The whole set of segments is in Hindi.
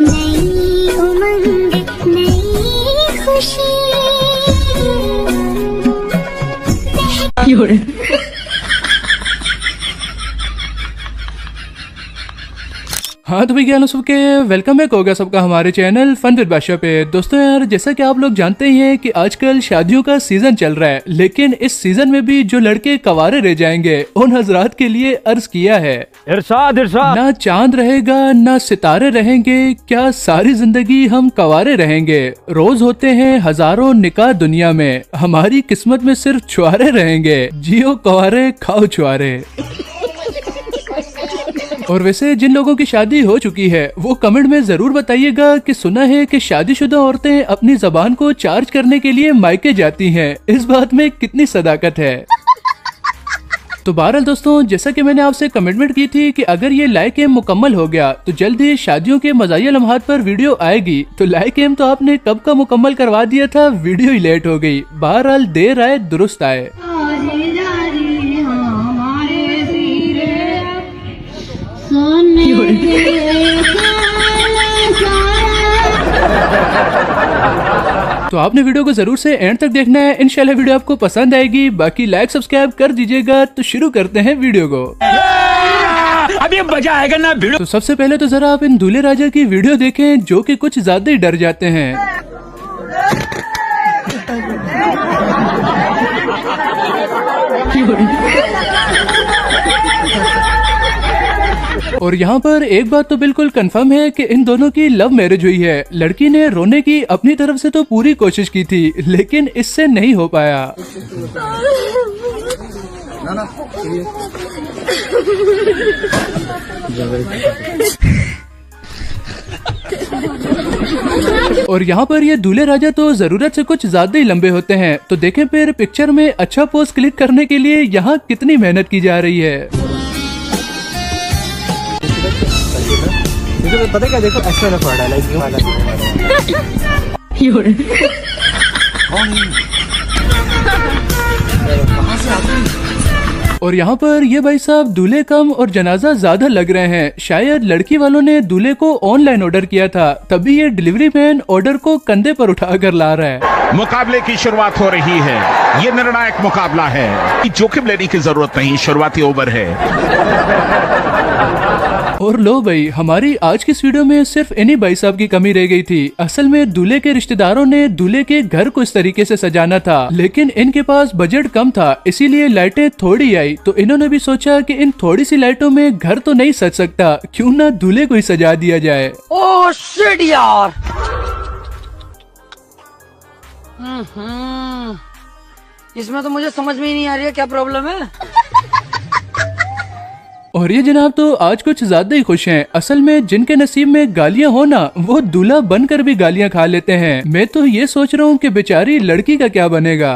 नई उमंग नई खुशी। हाँ तो भैया सबके वेलकम बैक होगा सबका हमारे चैनल फन विद बादशाह पे। दोस्तों यार जैसा कि आप लोग जानते ही हैं कि आजकल शादियों का सीजन चल रहा है, लेकिन इस सीजन में भी जो लड़के कवारे रह जाएंगे उन हजरात के लिए अर्ज किया है, इरशाद इरशाद। ना चांद रहेगा ना सितारे रहेंगे, क्या सारी जिंदगी हम कवारे रहेंगे। रोज होते हैं हजारों निकाह दुनिया में, हमारी किस्मत में सिर्फ छुआरे रहेंगे। जियो कवारे खाओ छुआरे। और वैसे जिन लोगों की शादी हो चुकी है वो कमेंट में जरूर बताइएगा कि सुना है कि शादीशुदा औरतें अपनी जबान को चार्ज करने के लिए मायके जाती हैं। इस बात में कितनी सदाकत है। तो बहरहाल दोस्तों, जैसा कि मैंने आपसे कमिटमेंट की थी कि अगर ये लाइक एम मुकम्मल हो गया तो जल्द ही शादियों के मज़ाहिया लम्हात पर वीडियो आएगी। तो लाइक एम तो आपने कब का मुकम्मल करवा दिया था, वीडियो ही लेट हो गई। बहरहाल देर आए दुरुस्त आए। तो आपने वीडियो को जरूर से एंड तक देखना है, इंशाल्लाह वीडियो आपको पसंद आएगी। बाकी लाइक सब्सक्राइब कर दीजिएगा। तो शुरू करते हैं वीडियो को। अभी मजा आएगा ना वीडियो। तो सबसे पहले तो जरा आप इन दूल्हे राजा की वीडियो देखें जो कि कुछ ज्यादा ही डर जाते हैं। और यहाँ पर एक बात तो बिल्कुल कंफर्म है कि इन दोनों की लव मैरिज हुई है। लड़की ने रोने की अपनी तरफ से तो पूरी कोशिश की थी, लेकिन इससे नहीं हो पाया। और यहाँ पर ये दूल्हे राजा तो जरूरत से कुछ ज्यादा ही लंबे होते हैं। तो देखें फिर पिक्चर में अच्छा पोज क्लिक करने के लिए यहाँ कितनी मेहनत की जा रही है। पता क्या, देखो एक्स्ट्रा एफर्ट डाला इसके वाला। और यहाँ पर ये भाई साहब दूल्हे कम और जनाजा ज्यादा लग रहे हैं। शायद लड़की वालों ने दूल्हे को ऑनलाइन ऑर्डर किया था, तभी ये डिलीवरी मैन ऑर्डर को कंधे पर उठा कर ला रहा है। मुकाबले की शुरुआत हो रही है। ये निर्णायक मुकाबला है, जोखिम लेने की जरूरत नहीं, शुरुआती ओवर है। और लो भाई, हमारी आज की इस वीडियो में सिर्फ इन्हीं भाई साहब की कमी रह गई थी। असल में दूल्हे के रिश्तेदारों ने दूल्हे के घर को इस तरीके से सजाना था, लेकिन इनके पास बजट कम था, इसीलिए लाइटें थोड़ी आई। तो इन्होंने भी सोचा कि इन थोड़ी सी लाइटों में घर तो नहीं सज सकता, क्यों ना दूल्हे को ही सजा दिया जाए। ओह शिट यार। इसमें तो मुझे समझ में ही नहीं आ रही है क्या प्रॉब्लम है। और ये जनाब तो आज कुछ ज्यादा ही खुश हैं। असल में जिनके नसीब में गालियां हो ना, वो दूल्हा बनकर भी गालियां खा लेते हैं। मैं तो ये सोच रहा हूँ कि बेचारी लड़की का क्या बनेगा।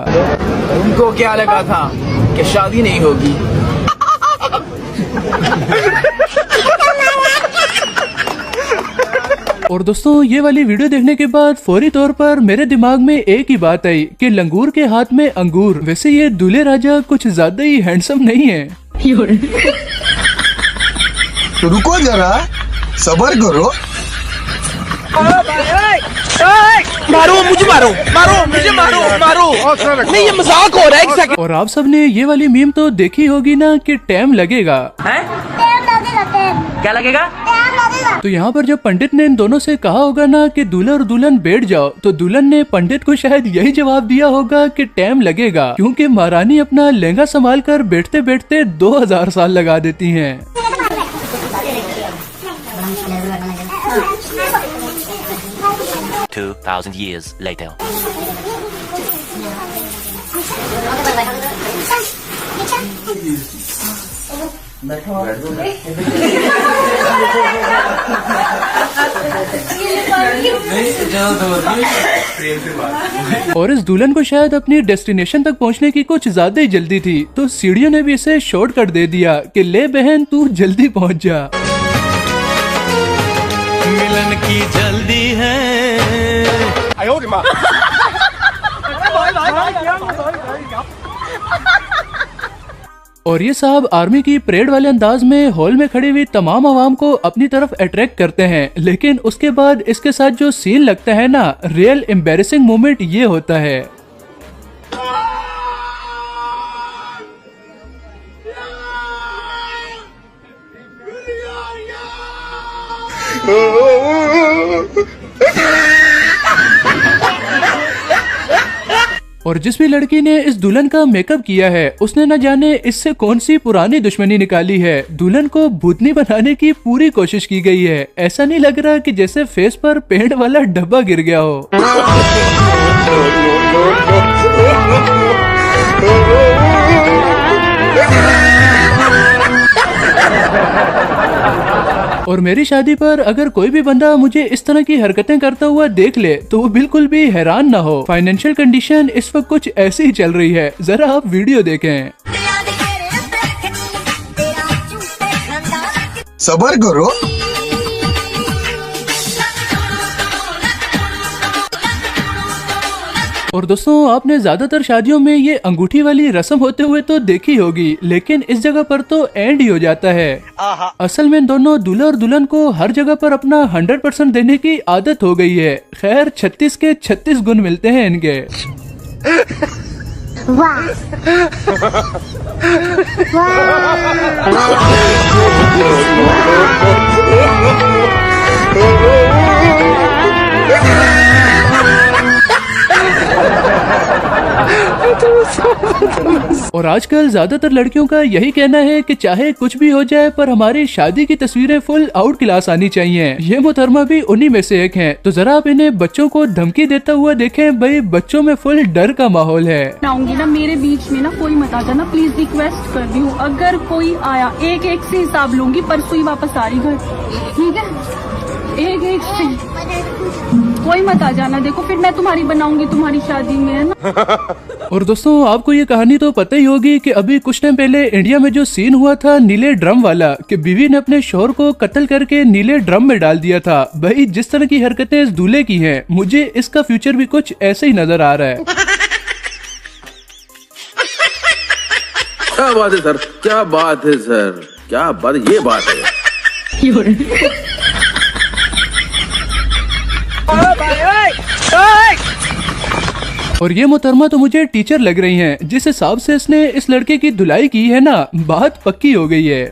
उनको क्या लगा था कि शादी नहीं होगी। और दोस्तों, ये वाली वीडियो देखने के बाद फौरी तौर पर मेरे दिमाग में एक ही बात आई कि लंगूर के हाथ में अंगूर। वैसे ये दूल्हे राजा कुछ ज्यादा ही हैंडसम नहीं है। रुको जरा, सब्र करो। मारो मुझे, मारो मारो मुझे, मारो नहीं, ये मजाक हो रहा है। एक सेकंड। और आप सबने ये वाली मीम तो देखी होगी ना कि टाइम लगेगा। क्या लगेगा? तो यहाँ पर जब पंडित ने इन दोनों से कहा होगा ना कि दूल्हा और दुल्हन बैठ जाओ, तो दुल्हन ने पंडित को शायद यही जवाब दिया होगा कि टाइम लगेगा, क्योंकि महारानी अपना लहंगा संभाल कर बैठते बैठते 2000 साल लगा देती हैं। $2,000 years later. और इस दुल्हन को शायद अपनी डेस्टिनेशन तक पहुंचने की कुछ ज्यादा ही जल्दी थी, तो सीढ़ियों ने भी इसे शॉर्टकट दे दिया कि ले बहन तू जल्दी पहुंच जा। मिलन की जल्दी है। और ये साहब आर्मी की परेड वाले अंदाज में हॉल में खड़ी हुई तमाम आवाम को अपनी तरफ अट्रैक्ट करते हैं, लेकिन उसके बाद इसके साथ जो सीन लगता है ना, रियल एम्बैरेसिंग मोमेंट ये होता है। और जिस भी लड़की ने इस दुल्हन का मेकअप किया है उसने न जाने इससे कौन सी पुरानी दुश्मनी निकाली है। दुल्हन को भूतनी बनाने की पूरी कोशिश की गई है। ऐसा नहीं लग रहा कि जैसे फेस पर पेंट वाला डब्बा गिर गया हो। और मेरी शादी पर अगर कोई भी बंदा मुझे इस तरह की हरकतें करता हुआ देख ले तो वो बिल्कुल भी हैरान ना हो। फाइनेंशियल कंडीशन इस वक्त कुछ ऐसी ही चल रही है, जरा आप वीडियो देखें। सबर करो। और दोस्तों आपने ज्यादातर शादियों में ये अंगूठी वाली रस्म होते हुए तो देखी होगी, लेकिन इस जगह पर तो एंड ही हो जाता है। असल में दोनों दूल्हा और दुल्हन को हर जगह पर अपना 100% देने की आदत हो गई है। खैर 36 के 36 गुण मिलते हैं इनके। वाह और आजकल ज्यादातर लड़कियों का यही कहना है कि चाहे कुछ भी हो जाए पर हमारी शादी की तस्वीरें फुल आउट क्लास आनी चाहिए। ये मोहतरमा भी उन्हीं में से एक हैं। तो जरा आप इन्हें बच्चों को धमकी देता हुआ देखें। भाई बच्चों में फुल डर का माहौल है। आऊंगी ना, मेरे बीच में ना कोई मत आ जाना प्लीज, रिक्वेस्ट कर रही हूँ। अगर कोई आया एक एक से हिसाब लूंगी, परसों ही वापस आ रही घर, ठीक है? एक एक से कोई मत आ जाना। देखो फिर मैं तुम्हारी बनाऊंगी तुम्हारी शादी में, है ना? और दोस्तों आपको ये कहानी तो पता ही होगी कि अभी कुछ टाइम पहले इंडिया में जो सीन हुआ था नीले ड्रम वाला, कि बीवी ने अपने शोहर को कत्ल करके नीले ड्रम में डाल दिया था। भाई जिस तरह की हरकतें इस दूल्हे की हैं, मुझे इसका फ्यूचर भी कुछ ऐसे ही नजर आ रहा है। क्या बात है सर, क्या बात है सर, क्या बात, ये बात है। और ये मोहतरमा तो मुझे टीचर लग रही हैं। जिस हिसाब से इसने इस लड़के की धुलाई की है ना, बात पक्की हो गई है।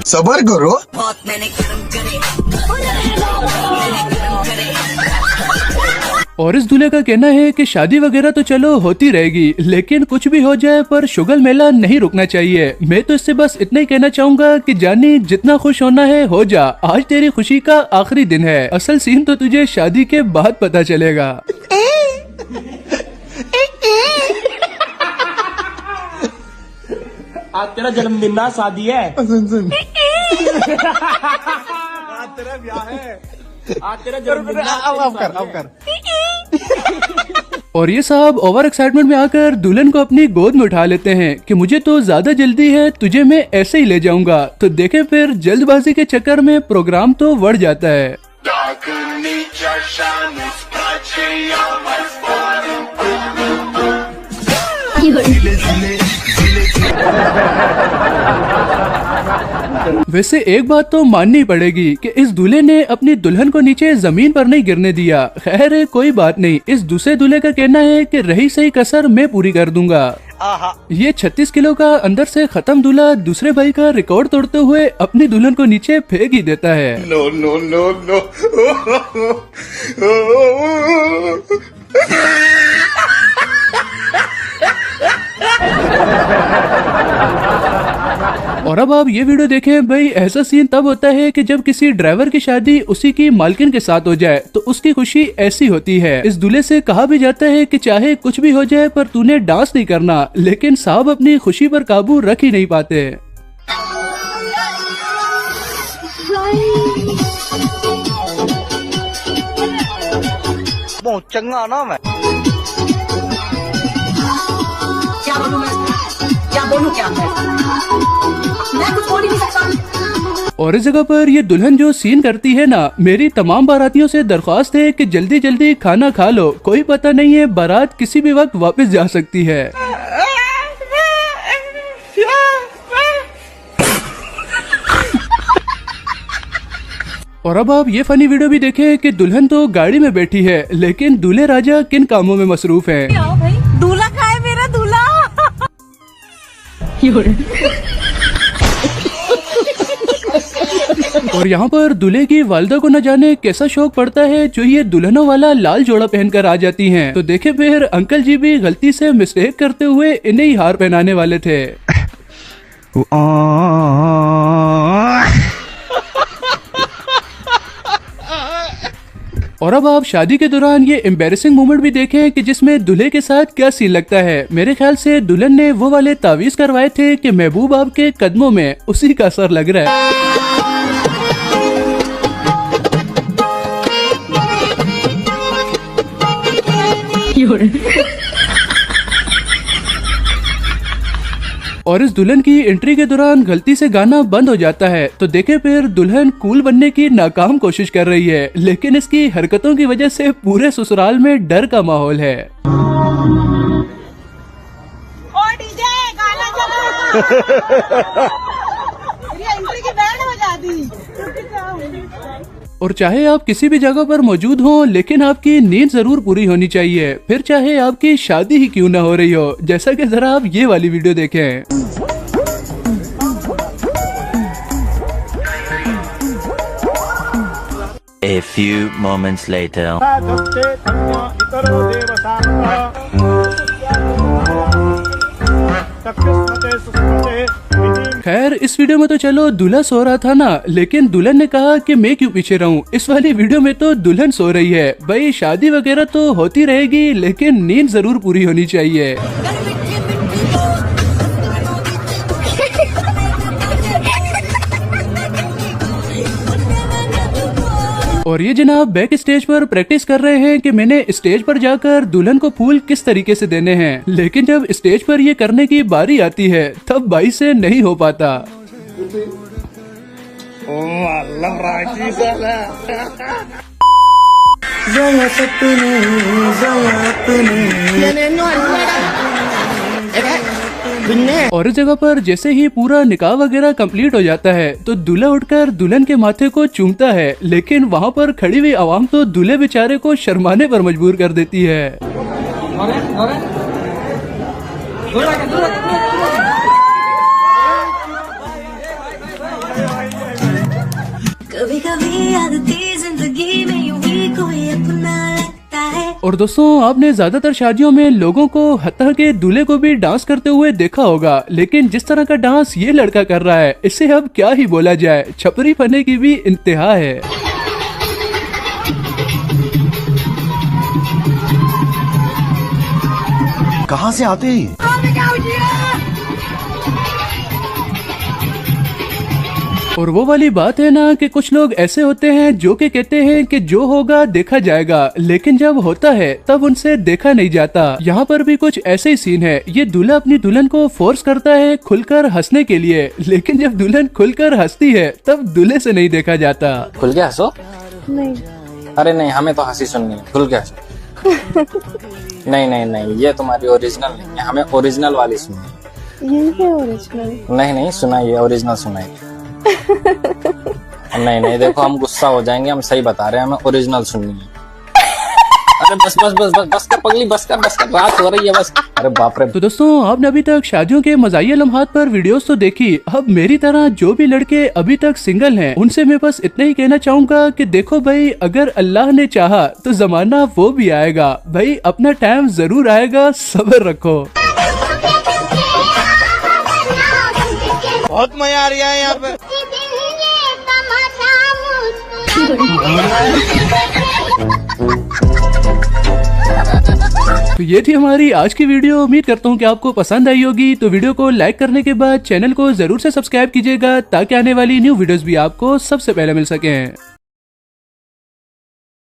सबर करो। और इस दूल्हे का कहना है कि शादी वगैरह तो चलो होती रहेगी, लेकिन कुछ भी हो जाए पर शुगल मेला नहीं रुकना चाहिए। मैं तो इससे बस इतना ही कहना चाहूंगा कि जानी जितना खुश होना है हो जा, आज तेरी खुशी का आखिरी दिन है। असल सीन तो तुझे शादी के बाद पता चलेगा। आज तेरा जन्मदिन ना, शादी है। सुन आज तेरा ब्याह है, आज तेरा जन्मदिन। अब कर। और ये साहब ओवर एक्साइटमेंट में आकर दुल्हन को अपनी गोद में उठा लेते हैं कि मुझे तो ज्यादा जल्दी है, तुझे मैं ऐसे ही ले जाऊंगा। तो देखें फिर जल्दबाजी के चक्कर में प्रोग्राम तो बढ़ जाता है। वैसे एक बात तो माननी पड़ेगी कि इस दूल्हे ने अपनी दुल्हन को नीचे जमीन पर नहीं गिरने दिया। खैर कोई बात नहीं। इस दूसरे दूल्हे का कहना है कि रही सही कसर मैं पूरी कर दूंगा। ये 36 किलो का अंदर से खत्म दूल्हा दूसरे भाई का रिकॉर्ड तोड़ते हुए अपनी दुल्हन को नीचे फेंक ही देता है। No no no no. और अब आप ये वीडियो देखें। भाई ऐसा सीन तब होता है कि जब किसी ड्राइवर की शादी उसी की मालकिन के साथ हो जाए तो उसकी खुशी ऐसी होती है। इस दूल्हे से कहा भी जाता है कि चाहे कुछ भी हो जाए पर तूने डांस नहीं करना, लेकिन साहब अपनी खुशी पर काबू रख ही नहीं पाते। बहुत चंगा ना मैं। क्या बोलूं मैं कुछ बोल ही नहीं सकता। और इस जगह पर ये दुल्हन जो सीन करती है ना, मेरी तमाम बारातियों से दरख्वास्त है कि जल्दी जल्दी खाना खा लो, कोई पता नहीं है बारात किसी भी वक्त वापस जा सकती है। और अब आप ये फनी वीडियो भी देखें कि दुल्हन तो गाड़ी में बैठी है लेकिन दूल्हे राजा किन कामों में मसरूफ हैं। आओ भाई, दूल्हा कहाँ है मेरा दूल्हा? और यहाँ पर दूल्हे की वालिदा को न जाने कैसा शौक पड़ता है जो ये दुल्हनों वाला लाल जोड़ा पहनकर आ जाती हैं। तो देखे फिर अंकल जी भी गलती से मिस्टेक करते हुए इन्हें ही हार पहनाने वाले थे। और अब आप शादी के दौरान ये एम्बैरेसिंग मोमेंट भी देखें कि जिसमें दूल्हे के साथ क्या सीन लगता है। मेरे ख्याल से दुल्हन ने वो वाले तावीज करवाए थे कि महबूब आपके कदमों में, उसी का असर लग रहा है। और इस दुल्हन की एंट्री के दौरान गलती से गाना बंद हो जाता है। तो देखे फिर दुल्हन कूल बनने की नाकाम कोशिश कर रही है, लेकिन इसकी हरकतों की वजह से पूरे ससुराल में डर का माहौल है। ओ डीजे गाना चला। ये एंट्री की बैंड हो जाती। और चाहे आप किसी भी जगह पर मौजूद हो, लेकिन आपकी नींद जरूर पूरी होनी चाहिए, फिर चाहे आपकी शादी ही क्यों ना हो रही हो। जैसा कि जरा आप ये वाली वीडियो देखें। A few moments later. खैर इस वीडियो में तो चलो दूल्हा सो रहा था ना, लेकिन दुल्हन ने कहा कि मैं क्यों पीछे रहूं। इस वाली वीडियो में तो दुल्हन सो रही है। भाई शादी वगैरह तो होती रहेगी, लेकिन नींद जरूर पूरी होनी चाहिए। और ये जनाब बैक स्टेज पर प्रैक्टिस कर रहे हैं कि मैंने स्टेज पर जाकर दुल्हन को फूल किस तरीके से देने हैं, लेकिन जब स्टेज पर ये करने की बारी आती है तब भाई से नहीं हो पाता। और इस जगह पर जैसे ही पूरा निकाह वगैरह कंप्लीट हो जाता है तो दूल्हा उठकर दुल्हन के माथे को चूमता है, लेकिन वहाँ पर खड़ी हुई आवाम तो दूल्हे बेचारे को शर्माने पर मजबूर कर देती है। कभी कभी आदती जिंदगी में यूं ही कोई अपना लगता है। और दोस्तों आपने ज्यादातर शादियों में लोगों को हत्ता के दूल्हे को भी डांस करते हुए देखा होगा, लेकिन जिस तरह का डांस ये लड़का कर रहा है इसे अब क्या ही बोला जाए, छपरी पने की भी इंतहा है। कहाँ से आते हैं? और वो वाली बात है ना कि कुछ लोग ऐसे होते हैं जो कि कहते हैं कि जो होगा देखा जाएगा, लेकिन जब होता है तब उनसे देखा नहीं जाता। यहाँ पर भी कुछ ऐसे ही सीन है। ये दूल्हा अपनी दुल्हन को फोर्स करता है खुलकर हंसने के लिए, लेकिन जब दुल्हन खुलकर हंसती है तब दूल्हे से नहीं देखा जाता। खुल के हंसो? नहीं। अरे नहीं, हमें तो हंसी सुननी है, खुल के हंसो। नहीं नहीं नहीं, ये तुम्हारी ओरिजिनल नहीं है, हमें ओरिजिनल वाली सुननी। ये है ओरिजिनल? नहीं नहीं, सुनाइए, ओरिजिनल सुनाइए। नहीं नहीं, देखो हम गुस्सा हो जाएंगे, हम सही बता रहे हैं, हमें ओरिजिनल सुननी है। अरे बस बस बस बस बस कर पगली, बस कर, रात हो रही है बस। अरे बाप रे। तो दोस्तों आपने अभी तक शादियों के मज़ाहिया लम्हात पर वीडियोस तो देखी। अब मेरी तरह जो भी लड़के अभी तक सिंगल हैं उनसे मैं बस इतना ही कहना चाहूंगा कि देखो भाई, अगर अल्लाह ने चाहा तो जमाना वो भी आएगा। भाई अपना टाइम जरूर आएगा, सब्र रखो। बहुत मजा आ रहा है यहाँ पे। तो ये थी हमारी आज की वीडियो। उम्मीद करता हूँ कि आपको पसंद आई होगी। तो वीडियो को लाइक करने के बाद चैनल को जरूर से सब्सक्राइब कीजिएगा ताकि आने वाली न्यू वीडियोस भी आपको सबसे पहले मिल सकें।